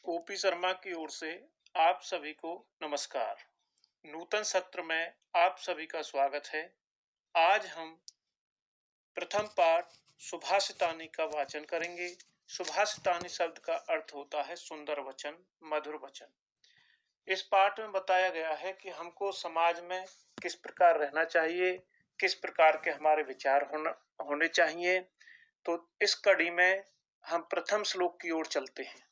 OP Sharma की ओर से आप सभी को नमस्कार। नूतन सत्र में आप सभी का स्वागत है। आज हम प्रथम पाठ सुभाषितानी का वाचन करेंगे। सुभाषितानी शब्द का अर्थ होता है सुंदर वचन, मधुर वचन। इस पाठ में बताया गया है कि हमको समाज में किस प्रकार रहना चाहिए, किस प्रकार के हमारे विचार होने चाहिए। तो इस कड़ी में हम प्रथम श्लोक की ओर चलते हैं।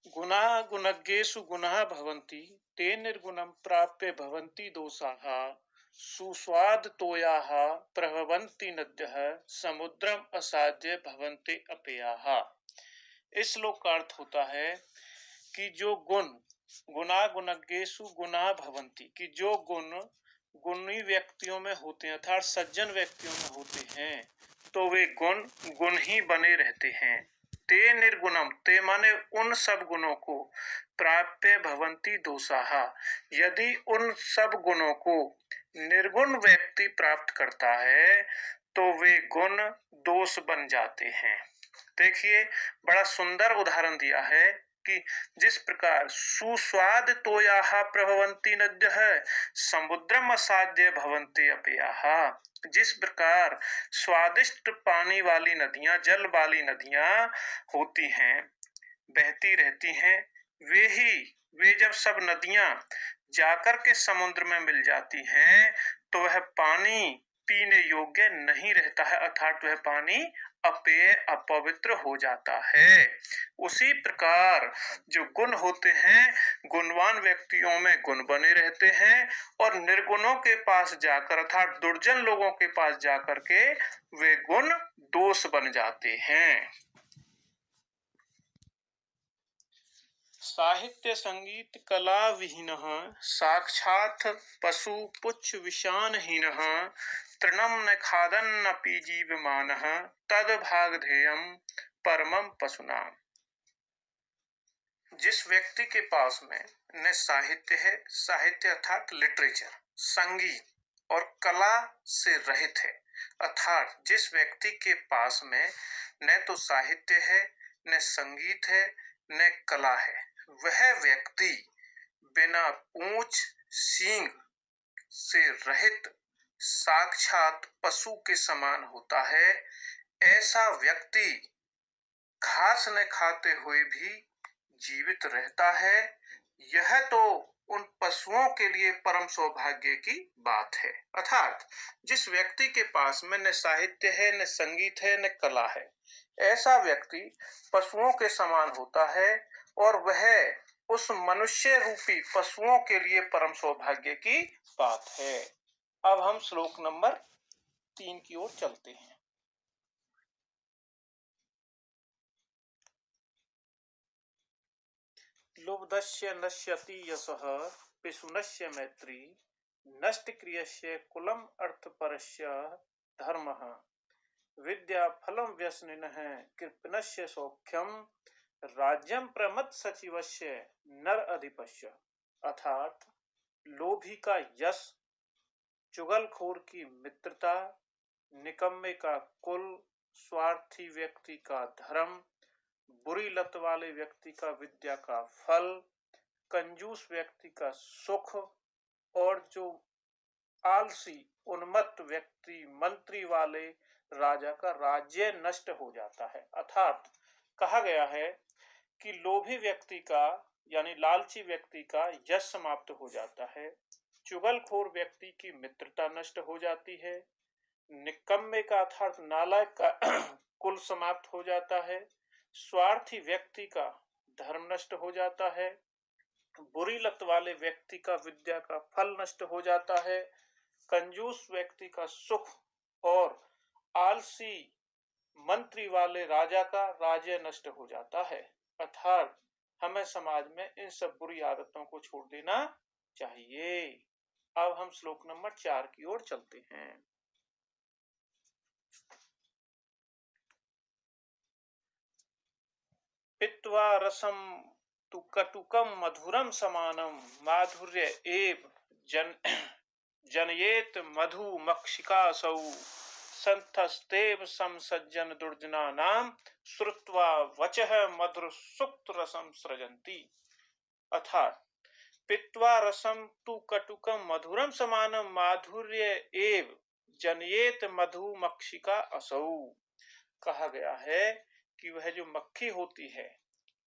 गुणा गुणज्ञेषु गुणाः भवन्ति ते निर्गुणं प्राप्य भवन्ति दोषाः सुस्वादतोयाः प्रभवन्ति नद्यः समुद्रम असाध्य भवन्ति अपेयाः। इस श्लोक का अर्थ होता है कि जो गुणा गुणज्ञेषु गुणाः भवन्ति, कि जो गुण गुणी व्यक्तियों में होते हैं अर्थात सज्जन व्यक्तियों में होते हैं तो वे गुण ही बने रहते हैं। ते निर्गुणम, ते माने उन सब गुणों को, प्राप्य भवन्ति दोषाः, यदि उन सब गुणों को निर्गुण व्यक्ति प्राप्त करता है तो वे गुण दोष बन जाते हैं। देखिए, बड़ा सुंदर उदाहरण दिया है कि जिस प्रकार सुस्वाद तोयाः प्रभवन्ति नद्यः समुद्रम असाध्य भवन्ति अपेयाः, जिस प्रकार स्वादिष्ट पानी वाली नदियां, जल वाली नदियां होती हैं, बहती रहती हैं, वे जब सब नदियां जाकर के समुद्र में मिल जाती हैं तो वह पानी पीने योग्य नहीं रहता है, अर्थात वह पानी अपेय, अपवित्र हो जाता है। उसी प्रकार जो गुण होते हैं, गुणवान व्यक्तियों में गुण बने रहते हैं और निर्गुणों के पास जाकर अर्थात दुर्जन लोगों के पास जाकर के वे गुण दोष बन जाते हैं। साहित्य संगीत कला विहीनः साक्षात् पशु पुच्छ विषानहीनः तृणं न खादन्नपि जीवमानः तद भागधेयं परमं पशुनाम। जिस व्यक्ति के पास में न साहित्य है, साहित्य अर्थात लिटरेचर, संगीत और कला से रहित है, अर्थात जिस व्यक्ति के पास में न तो साहित्य है, न संगीत है, न कला है, वह व्यक्ति बिना पूंछ सींग से रहित साक्षात पशु के समान होता है। ऐसा व्यक्ति घास न खाते हुए भी जीवित रहता है। यह तो उन पशुओं के लिए परम सौभाग्य की बात है। अर्थात जिस व्यक्ति के पास में न साहित्य है, न संगीत है, न कला है, ऐसा व्यक्ति पशुओं के समान होता है और वह उस मनुष्य रूपी पशुओं के लिए परम सौभाग्य की बात है। अब हम श्लोक नंबर 3 की ओर चलते हैं। लुब्धस्य नश्यति यशः पिशुनस्य मैत्री नष्ट क्रियस्य कुलम अर्थपरस्य धर्मः विद्या फलम व्यसनिनः कृपणस्य सौख्यम राज्यम प्रमथ सचिवस्य नर अधिपस्य। अर्थात लोभी का यश, चुगलखोर की मित्रता, निकम्मे का कुल, स्वार्थी व्यक्ति का धर्म, बुरी लत वाले व्यक्ति का विद्या का फल, कंजूस व्यक्ति का सुख और जो आलसी उन्मत्त व्यक्ति मंत्री वाले राजा का राज्य नष्ट हो जाता है। अर्थात कहा गया है कि लोभी व्यक्ति का यानी लालची व्यक्ति का यश समाप्त हो जाता है, चुगलखोर व्यक्ति की मित्रता नष्ट हो जाती है, निकम्मे का अर्थात नालायक का कुल समाप्त हो जाता है, स्वार्थी व्यक्ति का धर्म नष्ट हो जाता है, बुरी लत वाले व्यक्ति का विद्या का फल नष्ट हो जाता है, कंजूस व्यक्ति का सुख और आलसी मंत्री वाले राजा का राज्य नष्ट हो जाता है। अर्थात हमें समाज में इन सब बुरी आदतों को छोड़ देना चाहिए। अब हम श्लोक नंबर 4 की ओर चलते हैं। पित्वा रसम तु कटुकम मधुरम समानम माधुर्य एव जनयेत मधु मक्षिकासौ संथस्तेव समसज्जन दुर्जनानाम श्रुत्वा वचः मधुर सुक्त रसम सृजन्ति। अर्थात पित्वा रसम तु कटुकम मधुरम समानम माधुर्य एव जनयेत मधुमक्षिका असौ। कहा गया है कि वह जो मक्खी होती है,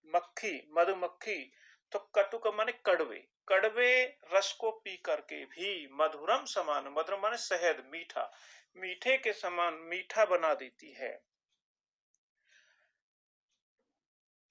मक्खी मधुमक्खी, तो कटुक माने कड़वे, कड़वे रस को पी करके भी मधुरम समान, मधुरम माने शहद, मीठा, मीठे के समान मीठा बना देती है।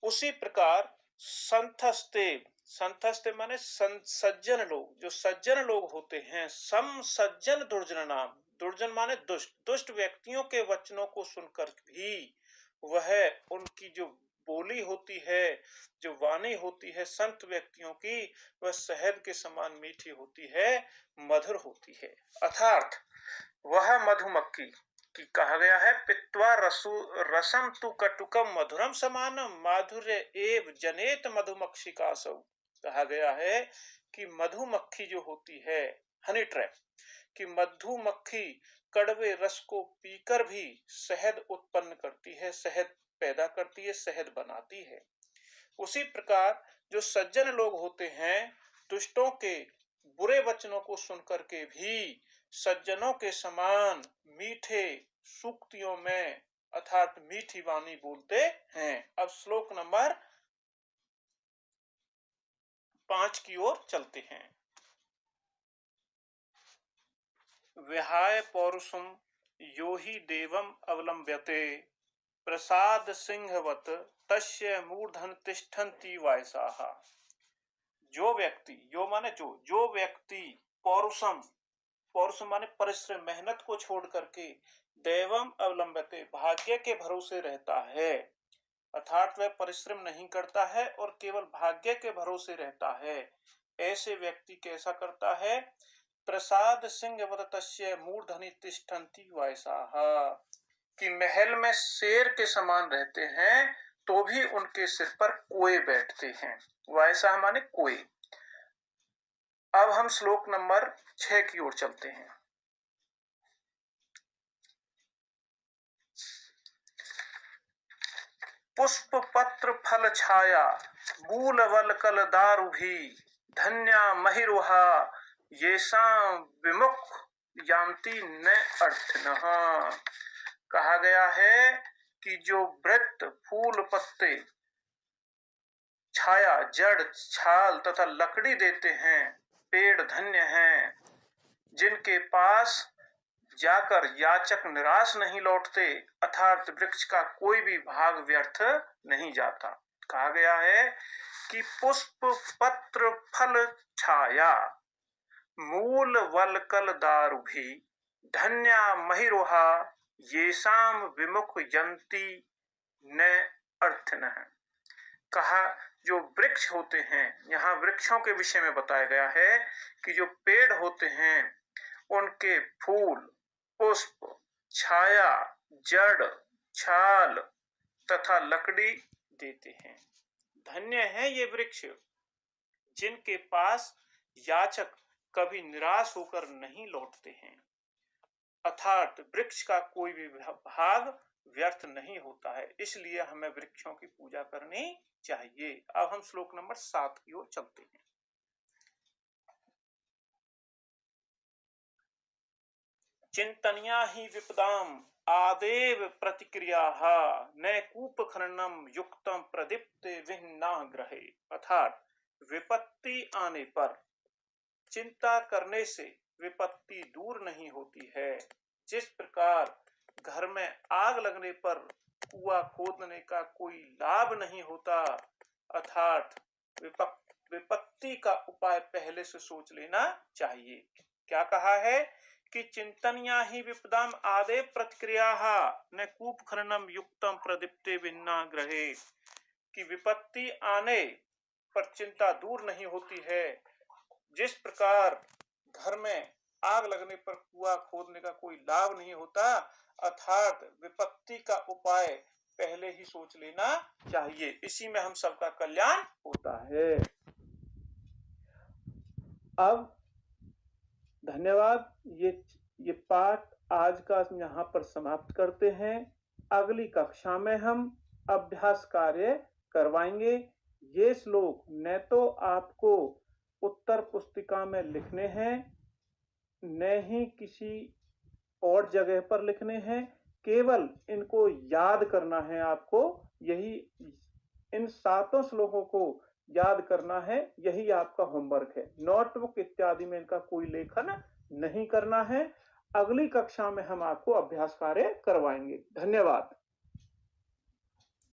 उसी प्रकार संथस्ते, संथस्ते माने सज्जन लोग, जो सज्जन लोग होते हैं, सम सज्जन दुर्जन नाम, दुर्जन माने दुष्ट, दुष्ट व्यक्तियों के वचनों को सुनकर भी वह उनकी जो बोली होती है, जो वाणी होती है संत व्यक्तियों की, वह शहद के समान मीठी होती है, मधुर होती है। अर्थात वह मधुमक्खी कि कहा गया है पित्वा रसम तु कटुकम मधुरम समानम माधुर्य एव जनेत मधुमक्षिकासौ। कहा गया है कि मधुमक्खी जो होती है, हनी ट्रैप, कि मधुमक्खी कड़वे रस को पीकर भी शहद उत्पन्न करती है, शहद पैदा करती है, शहद बनाती है। उसी प्रकार जो सज्जन लोग होते हैं, दुष्टों के बुरे वचनों को सुनकर के भी सज्जनों के समान मीठे सूक्तियों में अर्थात मीठी वाणी बोलते हैं। अब श्लोक नंबर 5 की ओर चलते हैं। विहाय पौरुषम यो ही देवम अवलंब्यते प्रसाद सिंहवत तस्य मूर्धन तिष्ठन्ति वायसाः। जो व्यक्ति, जो माने जो व्यक्ति पौरुषम, पौरुषम माने परिश्रम, मेहनत को छोड़ करके देवम अवलंबते, भाग्य के भरोसे रहता है, अर्थात वह परिश्रम नहीं करता है और केवल भाग्य के भरोसे रहता है, ऐसे व्यक्ति कैसा करता है? प्रसाद सिंहवत तस्य मूर्धनि तिष्ठन्ति वायसाः, कि महल में शेर के समान रहते हैं तो भी उनके सिर पर कोए बैठते हैं। वायसाः माने कोए। अब हम श्लोक नंबर 6 की ओर चलते हैं। पुष्प पत्र फल छाया मूल वलकल दारु भी धन्या महिरुहा येषां विमुख यान्ति न अर्थनः। कहा गया है कि जो वृत्त, फूल, पत्ते, छाया, जड़, छाल तथा लकड़ी देते हैं, पेड़ धन्य हैं, जिनके पास जाकर याचक निराश नहीं लौटते, अर्थात वृक्ष का कोई भी भाग व्यर्थ नहीं जाता। कहा गया है कि पुष्प पत्र फल छाया मूल वलकल दारु भी धन्या महिरोहा येषाम विमुख यन्ति न अर्थनः। कहा जो वृक्ष होते हैं, यहाँ वृक्षों के विषय में बताया गया है कि जो पेड़ होते हैं उनके फूल, पुष्प, छाया, जड़, छाल तथा लकड़ी देते हैं। धन्य है ये वृक्ष जिनके पास याचक कभी निराश होकर नहीं लौटते हैं, अर्थात वृक्ष का कोई भी भाग व्यर्थ नहीं होता है, इसलिए हमें वृक्षों की पूजा करनी चाहिए। अब हम श्लोक नंबर 7 की ओर चलते हैं। चिंतनिया ही विपदाम आदेव प्रतिक्रियाः न कूप खननम युक्तम प्रदीप्ते विह्नाः ग्रहे। अर्थात विपत्ति आने पर चिंता करने से विपत्ति दूर नहीं होती है। जिस प्रकार घर में आग लगने पर कुआं खोदने का कोई लाभ नहीं होता, अर्थात विपत्ति का उपाय पहले से सोच लेना चाहिए। क्या कहा है कि चिंतनिया ही विपदाम आदे प्रतिक्रियाः न कूप खननम युक्तम प्रदीप्ते विह्नाः ग्रहे, कि विपत्ति आने पर चिंता दूर नहीं होती है। जिस प्रकार घर में आग लगने पर कुआं खोदने का कोई लाभ नहीं होता, अर्थात विपत्ति का उपाय पहले ही सोच लेना चाहिए, इसी में हम सबका कल्याण होता है। अब धन्यवाद। ये पाठ आज का यहाँ पर समाप्त करते हैं। अगली कक्षा में हम अभ्यास कार्य करवाएंगे। ये श्लोक न तो आपको उत्तर पुस्तिका में लिखने हैं, न ही किसी और जगह पर लिखने हैं, केवल इनको याद करना है आपको। यही इन 7 श्लोकों को याद करना है, यही आपका होमवर्क है। नोटबुक इत्यादि में इनका कोई लेखन नहीं करना है। अगली कक्षा में हम आपको अभ्यास कार्य करवाएंगे। धन्यवाद।